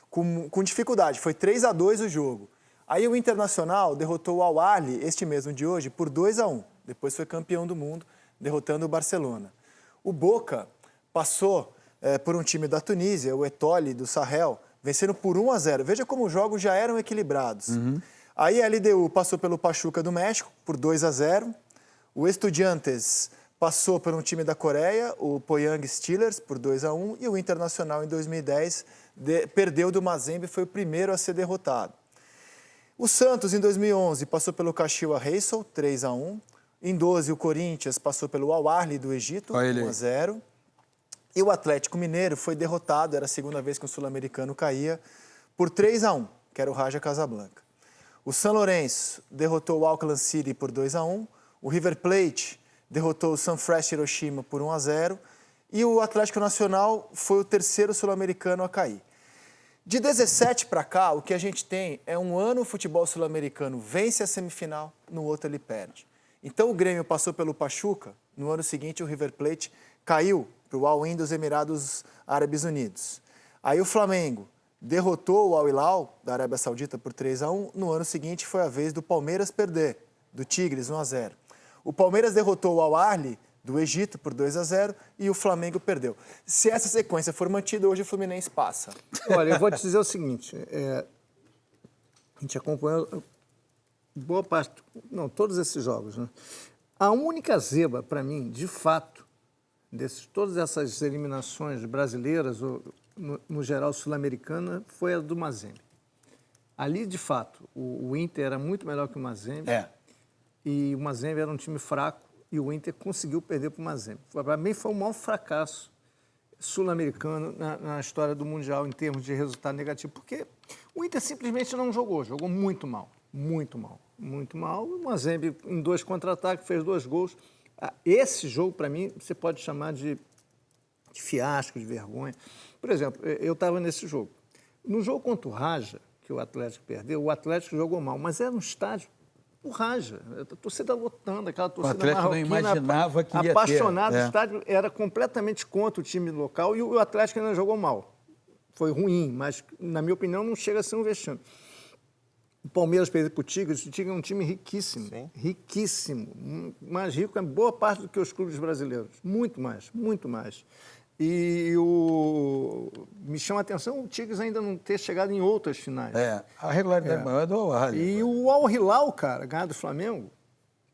com dificuldade. Foi 3-2 o jogo. Aí o Internacional derrotou o Al-Ahly, este mesmo de hoje, por 2-1. Depois foi campeão do mundo, derrotando o Barcelona. O Boca passou por um time da Tunísia, o Etoli do Sahel, vencendo por 1-0. Veja como os jogos já eram equilibrados. Aí a LDU passou pelo Pachuca do México por 2-0. O Estudiantes passou por um time da Coreia, o Poyang Steelers, por 2-1. E o Internacional, em 2010, perdeu do Mazembe e foi o primeiro a ser derrotado. O Santos, em 2011, passou pelo Kashiwa Reysol, 3-1. Em 2012, o Corinthians passou pelo Al-Ahly do Egito, 1-0. E o Atlético Mineiro foi derrotado, era a segunda vez que o sul-americano caía, por 3-1, que era o Raja Casablanca. O São Lourenço derrotou o Auckland City por 2-1. O River Plate derrotou o Sunfresh Hiroshima por 1-0. E o Atlético Nacional foi o terceiro sul-americano a cair. De 17 para cá, o que a gente tem é um ano o futebol sul-americano vence a semifinal, no outro ele perde. Então o Grêmio passou pelo Pachuca, no ano seguinte o River Plate caiu para o Al-Ain dos Emirados Árabes Unidos. Aí o Flamengo derrotou o Al-Hilal da Arábia Saudita por 3-1. No ano seguinte foi a vez do Palmeiras perder, do Tigres 1-0. O Palmeiras derrotou o Al-Ahly do Egito por 2-0 e o Flamengo perdeu. Se essa sequência for mantida, hoje o Fluminense passa. Olha, eu vou te dizer o seguinte, a gente acompanhou boa parte, não, todos esses jogos, né? A única zebra, para mim, de fato, todas essas eliminações brasileiras, ou, no geral sul-americana, foi a do Mazembe. Ali, de fato, o Inter era muito melhor que o Mazembe. E o Mazembe era um time fraco e o Inter conseguiu perder para o Mazembe. Para mim, foi o maior fracasso sul-americano na história do Mundial em termos de resultado negativo, porque o Inter simplesmente não jogou muito mal, muito mal, muito mal. O Mazembe, em 2 contra-ataques, fez 2 gols. Esse jogo, para mim, você pode chamar de fiasco, de vergonha. Por exemplo, eu estava nesse jogo. No jogo contra o Raja, que o Atlético perdeu, o Atlético jogou mal, mas era um estádio, o Raja, a torcida lotando, aquela torcida marroquina, não imaginava que ia apaixonada, ter. o estádio era completamente contra o time local e o Atlético ainda jogou mal. Foi ruim, mas, na minha opinião, não chega a ser um vexame. O Palmeiras perdeu para o Tigres é um time riquíssimo, riquíssimo, mais rico em boa parte do que os clubes brasileiros, muito mais, muito mais. E me chama a atenção o Tigres ainda não ter chegado em outras finais. A regularidade maior é do Al-Ahly. E o Al-Hilal, cara, ganhar do Flamengo,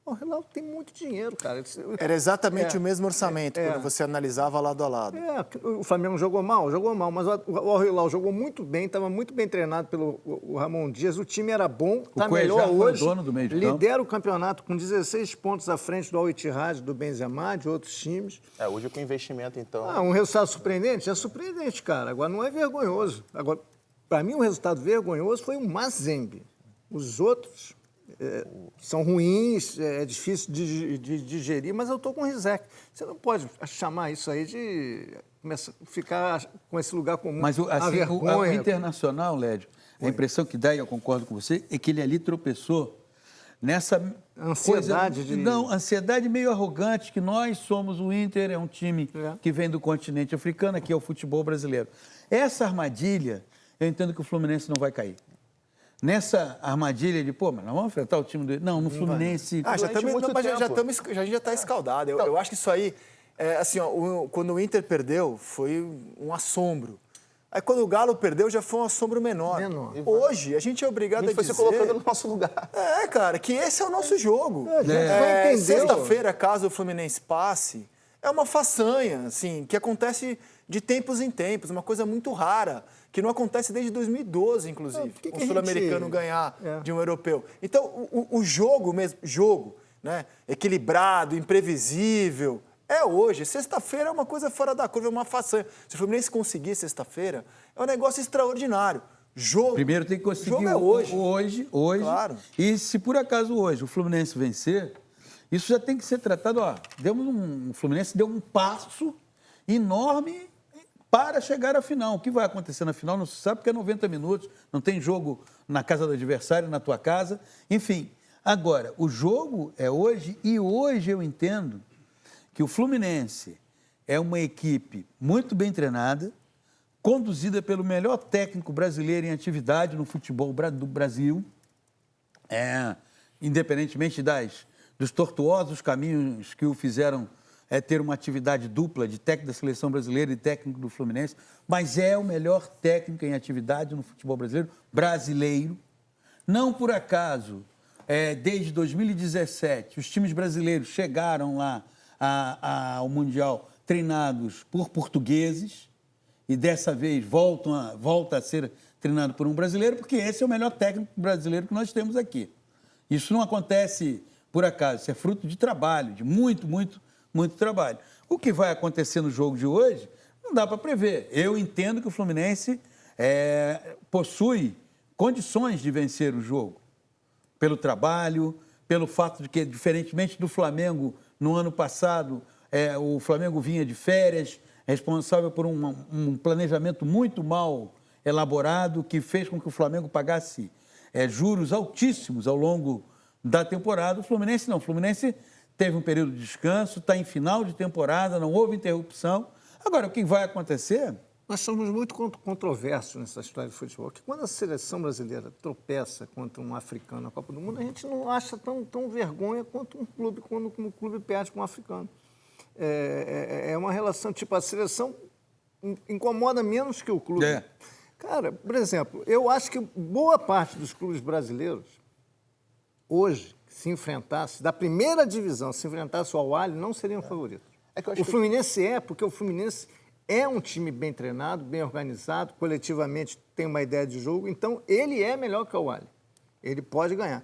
o Al-Hilal tem muito dinheiro, cara. Era exatamente o mesmo orçamento quando você analisava lado a lado. O Flamengo jogou mal, mas o Al-Hilal jogou muito bem, estava muito bem treinado pelo Ramon Dias, o time era bom, está melhor hoje, dono do meio de campo. Lidera o campeonato com 16 pontos à frente do Al-Ittihad, do Benzema, de outros times. Hoje com investimento, então... Um resultado surpreendente? É surpreendente, cara. Agora, não é vergonhoso. Agora, para mim, o resultado vergonhoso foi o Mazembe. Os outros... são ruins, é difícil de digerir, mas eu estou com o Rizek. Você não pode chamar isso aí de ficar com esse lugar comum. Mas o Internacional, Lédio, a impressão que dá, e eu concordo com você, é que ele ali tropeçou nessa ansiedade ansiedade meio arrogante, que nós somos o Inter, é um time que vem do continente africano, aqui é o futebol brasileiro. Essa armadilha, eu entendo que o Fluminense não vai cair. Nessa armadilha de, mas nós vamos enfrentar o time do... Não, no Fluminense... A gente já está escaldado. Eu acho que isso aí, quando o Inter perdeu, foi um assombro. Aí quando o Galo perdeu, já foi um assombro menor. Hoje, a gente é obrigado a dizer... foi se colocando no nosso lugar. Cara, que esse é o nosso jogo. Sexta-feira, caso o Fluminense passe, é uma façanha, assim, que acontece de tempos em tempos, uma coisa muito rara, que não acontece desde 2012, inclusive, o sul-americano ganhar de um europeu. Então, o jogo mesmo, né, equilibrado, imprevisível, é hoje. Sexta-feira é uma coisa fora da curva, é uma façanha. Se o Fluminense conseguir sexta-feira, é um negócio extraordinário. Primeiro tem que conseguir jogo é hoje. Claro. E se por acaso hoje o Fluminense vencer, isso já tem que ser tratado. O Fluminense deu um passo enorme para chegar à final. O que vai acontecer na final não se sabe, porque é 90 minutos, não tem jogo na casa do adversário, na tua casa, enfim. Agora, o jogo é hoje, e hoje eu entendo que o Fluminense é uma equipe muito bem treinada, conduzida pelo melhor técnico brasileiro em atividade no futebol do Brasil, independentemente dos tortuosos caminhos que o fizeram ter uma atividade dupla de técnico da seleção brasileira e técnico do Fluminense, mas é o melhor técnico em atividade no futebol brasileiro. Não por acaso, desde 2017, os times brasileiros chegaram lá ao Mundial treinados por portugueses e dessa vez volta a ser treinado por um brasileiro, porque esse é o melhor técnico brasileiro que nós temos aqui. Isso não acontece por acaso, isso é fruto de trabalho, de muito trabalho. O que vai acontecer no jogo de hoje, não dá para prever. Eu entendo que o Fluminense possui condições de vencer o jogo, pelo trabalho, pelo fato de que, diferentemente do Flamengo, no ano passado, o Flamengo vinha de férias, responsável por um planejamento muito mal elaborado, que fez com que o Flamengo pagasse juros altíssimos ao longo da temporada. O Fluminense não. O Fluminense teve um período de descanso, está em final de temporada, não houve interrupção. Agora, o que vai acontecer? Nós somos muito controversos nessa história de futebol, que quando a seleção brasileira tropeça contra um africano na Copa do Mundo, a gente não acha tão vergonha quanto um clube, quando um clube perde com um africano. É uma relação, tipo, a seleção incomoda menos que o clube. Cara, por exemplo, eu acho que boa parte dos clubes brasileiros, hoje, se enfrentasse, da primeira divisão, se enfrentasse o Al-Ahly, não seriam favoritos. O Fluminense porque o Fluminense é um time bem treinado, bem organizado, coletivamente tem uma ideia de jogo, então ele é melhor que o Al-Ahly. Ele pode ganhar.